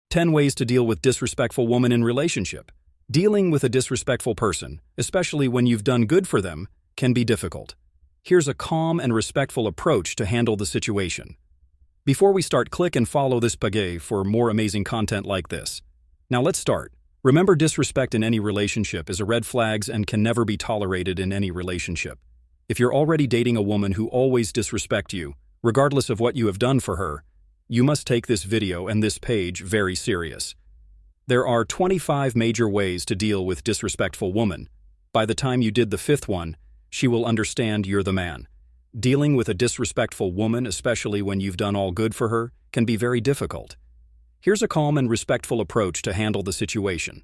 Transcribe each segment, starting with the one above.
10 ways to deal with disrespectful woman in relationship. Dealing with a disrespectful person, especially when you've done good for them, can be difficult. Here's a calm and respectful approach to handle the situation. Before we start, click and follow this page for more amazing content like this. Now let's start. Remember, disrespect in any relationship is a red flag and can never be tolerated in any relationship. If you're already dating a woman who always disrespects you, regardless of what you have done for her, you must take this video and this page very serious. There are 25 major ways to deal with disrespectful woman. By the time you did the fifth one, she will understand you're the man. Dealing with a disrespectful woman, especially when you've done all good for her, can be very difficult. Here's a calm and respectful approach to handle the situation.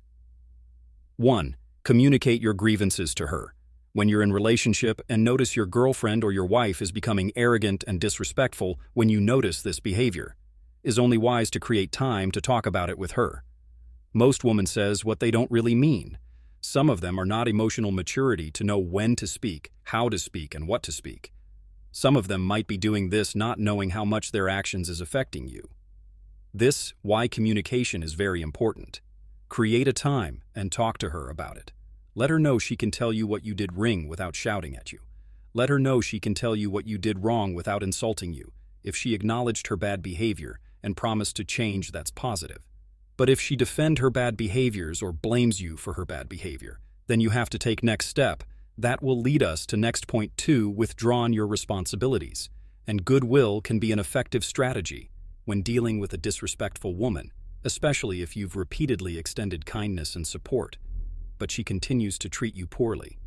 1. Communicate your grievances to her. When you're in relationship and notice your girlfriend or your wife is becoming arrogant and disrespectful, when you notice this behavior, it's only wise to create time to talk about it with her. Most women says what they don't really mean. Some of them are not emotional maturity to know when to speak, how to speak, and what to speak. Some of them might be doing this not knowing how much their actions is affecting you. This why communication is very important. Create a time and talk to her about it. Let her know she can tell you what you did wrong without shouting at you. Let her know she can tell you what you did wrong without insulting you. If she acknowledged her bad behavior and promised to change, that's positive. But if she defends her bad behaviors or blames you for her bad behavior, then you have to take next step. That will lead us to next point 2, withdraw your responsibilities. And goodwill can be an effective strategy when dealing with a disrespectful woman, especially if you've repeatedly extended kindness and support, but she continues to treat you poorly.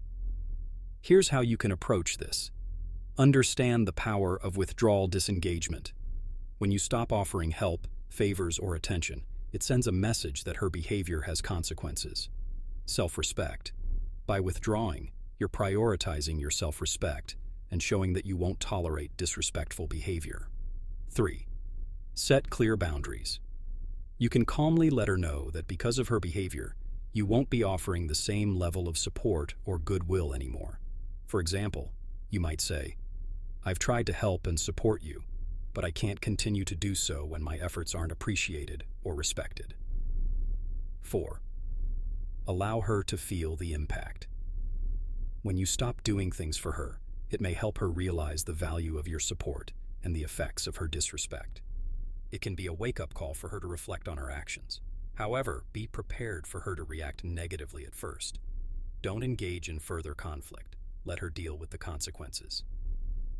Here's how you can approach this. Understand the power of withdrawal disengagement. When you stop offering help, favors, or attention, it sends a message that her behavior has consequences. Self-respect. By withdrawing, you're prioritizing your self-respect and showing that you won't tolerate disrespectful behavior. 3. Set clear boundaries. You can calmly let her know that because of her behavior, you won't be offering the same level of support or goodwill anymore. For example, you might say, "I've tried to help and support you, but I can't continue to do so when my efforts aren't appreciated or respected." 4. Allow her to feel the impact. When you stop doing things for her, it may help her realize the value of your support and the effects of her disrespect. It can be a wake-up call for her to reflect on her actions. However, be prepared for her to react negatively at first. Don't engage in further conflict. Let her deal with the consequences.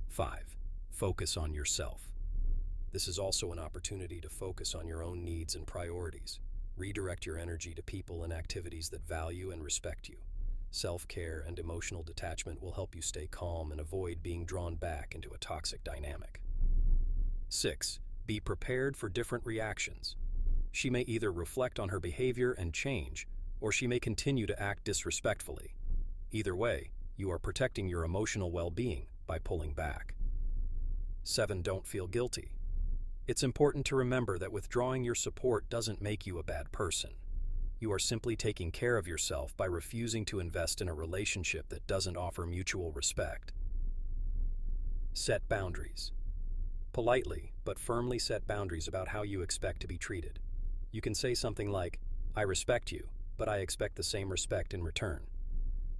5. Focus on yourself. This is also an opportunity to focus on your own needs and priorities. Redirect your energy to people and activities that value and respect you. Self-care and emotional detachment will help you stay calm and avoid being drawn back into a toxic dynamic. 6. Be prepared for different reactions. She may either reflect on her behavior and change, or she may continue to act disrespectfully. Either way, you are protecting your emotional well-being by pulling back. 7. Don't feel guilty. It's important to remember that withdrawing your support doesn't make you a bad person. You are simply taking care of yourself by refusing to invest in a relationship that doesn't offer mutual respect. Set boundaries. Politely, but firmly set boundaries about how you expect to be treated. You can say something like, "I respect you, but I expect the same respect in return."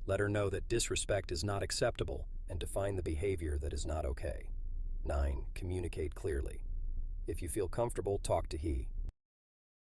Let her know that disrespect is not acceptable and define the behavior that is not okay. 9. Communicate clearly. If you feel comfortable, talk to he.